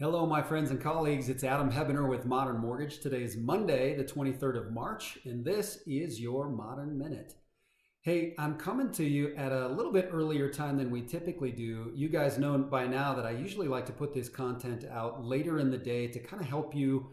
Hello, my friends and colleagues. It's Adam Hebener with Modern Mortgage. Today is Monday, the 23rd of March, and this is your Modern Minute. Hey, I'm coming to you at a little bit earlier time than we typically do. You guys know by now that I usually like to put this content out later in the day to kind of help you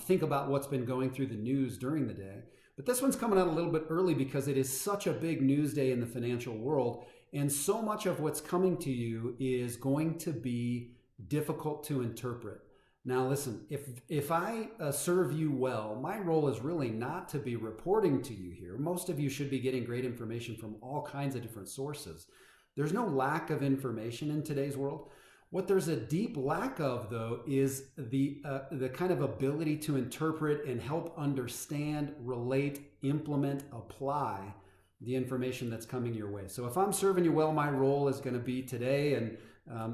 think about what's been going through the news during the day. But this one's coming out a little bit early because it is such a big news day in the financial world, and so much of what's coming to you is going to be difficult to interpret. Now listen, if I serve you well, my role is really not to be reporting to you here. Most of you should be getting great information from all kinds of different sources. There's no lack of information in today's world. What there's a deep lack of, though, is the kind of ability to interpret and help understand, relate, implement, apply the information that's coming your way. So if I'm serving you well, my role is going to be today and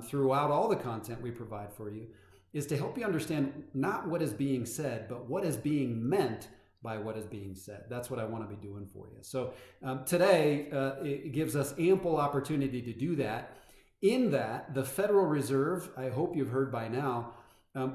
throughout all the content we provide for you is to help you understand not what is being said, but what is being meant by what is being said. That's what I want to be doing for you. So today, it gives us ample opportunity to do that. In that, the Federal Reserve, I hope you've heard by now,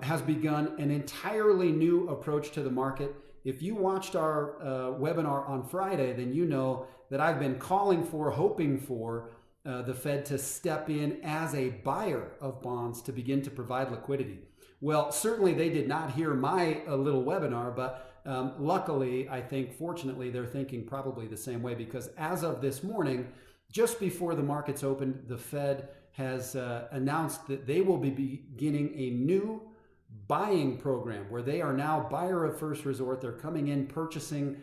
has begun an entirely new approach to the market. If you watched our webinar on Friday, then you know that I've been calling for, hoping for, the Fed to step in as a buyer of bonds to begin to provide liquidity. Well, certainly they did not hear my little webinar, but luckily, I think, fortunately, they're thinking probably the same way, because as of this morning, just before the markets opened, the Fed has announced that they will be beginning a new buying program where they are now buyer of first resort. They're coming in, purchasing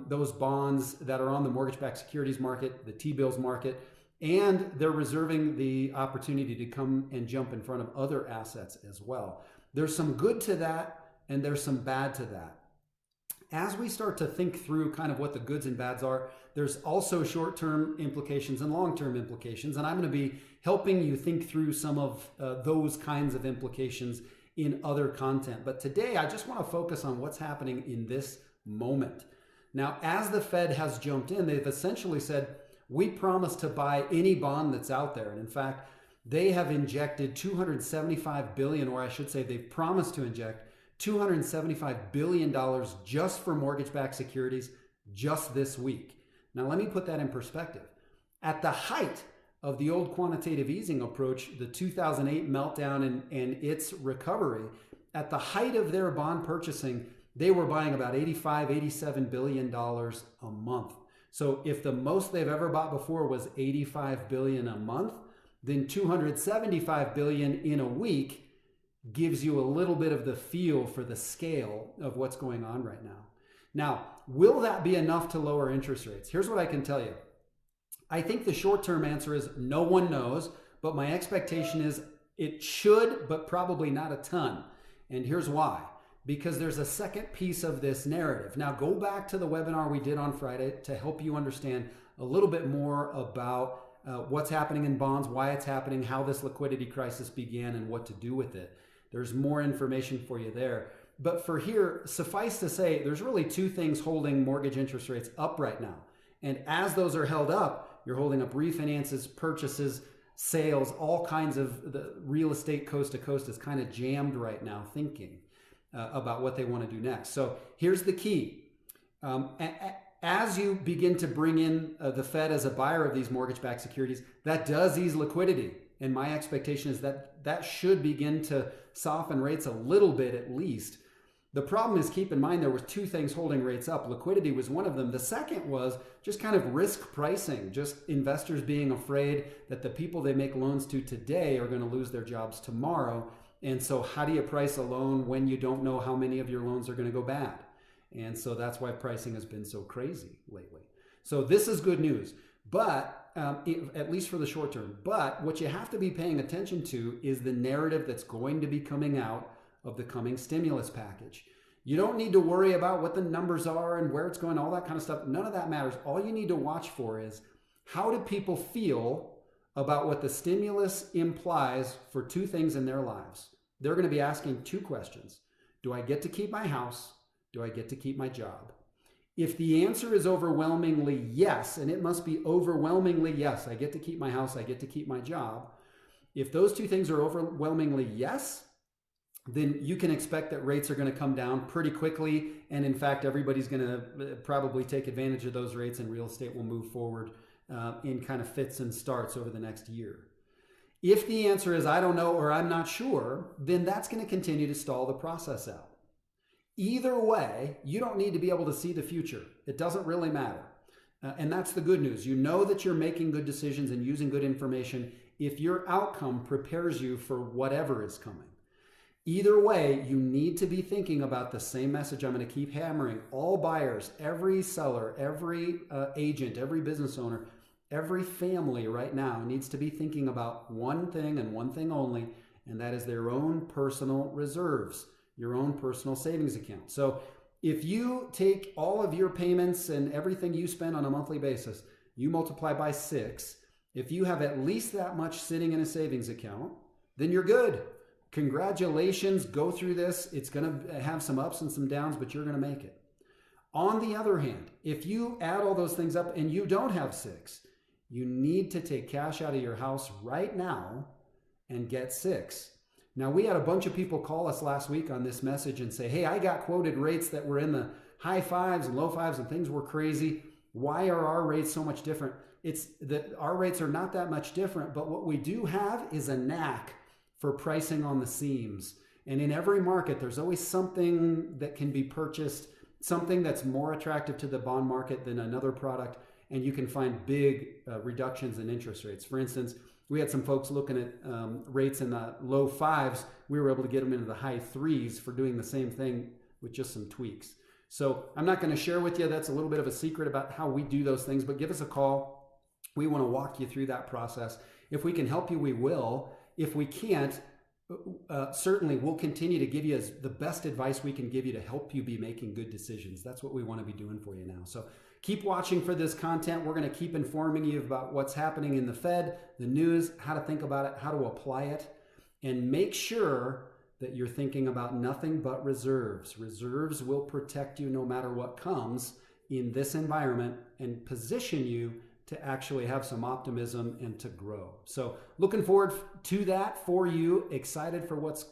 those bonds that are on the mortgage-backed securities market, the T-bills market, and they're reserving the opportunity to come and jump in front of other assets as well. There's some good to that, and there's some bad to that. As we start to think through kind of what the goods and bads are, there's also short-term implications and long-term implications, and I'm going to be helping you think through some of those kinds of implications in other content. But today, I just want to focus on what's happening in this moment. Now, as the Fed has jumped in, they've essentially said, we promise to buy any bond that's out there. And in fact, they have injected $275 billion, or I should say they've promised to inject $275 billion just for mortgage-backed securities just this week. Now, let me put that in perspective. At the height of the old quantitative easing approach, the 2008 meltdown and its recovery, at the height of their bond purchasing, they were buying about $87 billion a month. So if the most they've ever bought before was $85 billion a month, then $275 billion in a week gives you a little bit of the feel for the scale of what's going on right now. Now, will that be enough to lower interest rates? Here's what I can tell you. I think the short-term answer is no one knows, but my expectation is it should, but probably not a ton. And here's why. Because there's a second piece of this narrative. Now, go back to the webinar we did on Friday to help you understand a little bit more about what's happening in bonds, why it's happening, how this liquidity crisis began, and what to do with it. There's more information for you there. But for here, suffice to say, there's really two things holding mortgage interest rates up right now. And as those are held up, you're holding up refinances, purchases, sales, all kinds of the real estate coast to coast is kind of jammed right now thinking about what they want to do next. So here's the key. As you begin to bring in the Fed as a buyer of these mortgage-backed securities, that does ease liquidity. And my expectation is that that should begin to soften rates a little bit at least. The problem is, keep in mind, there was two things holding rates up. Liquidity was one of them. The second was just kind of risk pricing, just investors being afraid that the people they make loans to today are going to lose their jobs tomorrow. And so how do you price a loan when you don't know how many of your loans are going to go bad? And so that's why pricing has been so crazy lately. So this is good news, but at least for the short term. But what you have to be paying attention to is the narrative that's going to be coming out of the coming stimulus package. You don't need to worry about what the numbers are and where it's going, all that kind of stuff. None of that matters. All you need to watch for is how do people feel about what the stimulus implies for two things in their lives. They're going to be asking two questions. Do I get to keep my house? Do I get to keep my job? If the answer is overwhelmingly yes, and it must be overwhelmingly yes, I get to keep my house, I get to keep my job. If those two things are overwhelmingly yes, then you can expect that rates are going to come down pretty quickly. And in fact, everybody's going to probably take advantage of those rates, and real estate will move forward in kind of fits and starts over the next year. If the answer is I don't know or I'm not sure, then that's going to continue to stall the process out. Either way, you don't need to be able to see the future. It doesn't really matter. And that's the good news. You know that you're making good decisions and using good information if your outcome prepares you for whatever is coming. Either way, you need to be thinking about the same message I'm going to keep hammering. All buyers, every seller, every agent, every business owner, every family right now needs to be thinking about one thing and one thing only, and that is their own personal reserves, your own personal savings account. So if you take all of your payments and everything you spend on a monthly basis, you multiply by 6, if you have at least that much sitting in a savings account, then you're good. Congratulations, go through this. It's going to have some ups and some downs, but you're going to make it. On the other hand, if you add all those things up and you don't have 6, you need to take cash out of your house right now and get 6. Now, we had a bunch of people call us last week on this message and say, hey, I got quoted rates that were in the high 5s and low 5s and things were crazy. Why are our rates so much different? It's that our rates are not that much different, but what we do have is a knack for pricing on the seams. And in every market, there's always something that can be purchased, something that's more attractive to the bond market than another product, and you can find big reductions in interest rates. For instance, we had some folks looking at rates in the low 5s. We were able to get them into the high 3s for doing the same thing with just some tweaks. So I'm not going to share with you. That's a little bit of a secret about how we do those things, but give us a call. We want to walk you through that process. If we can help you, we will. If we can't, certainly we'll continue to give you the best advice we can give you to help you be making good decisions. That's what we want to be doing for you now. So keep watching for this content. We're going to keep informing you about what's happening in the Fed, the news, how to think about it, how to apply it, and make sure that you're thinking about nothing but reserves. Reserves will protect you no matter what comes in this environment and position you to actually have some optimism and to grow. So looking forward to that for you, excited for what's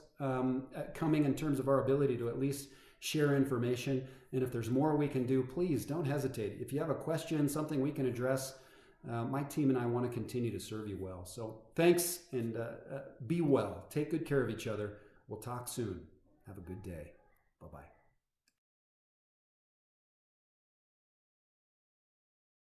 coming in terms of our ability to at least share information. And if there's more we can do, please don't hesitate. If you have a question, something we can address, my team and I want to continue to serve you well. So thanks, and be well. Take good care of each other. We'll talk soon. Have a good day. Bye-bye.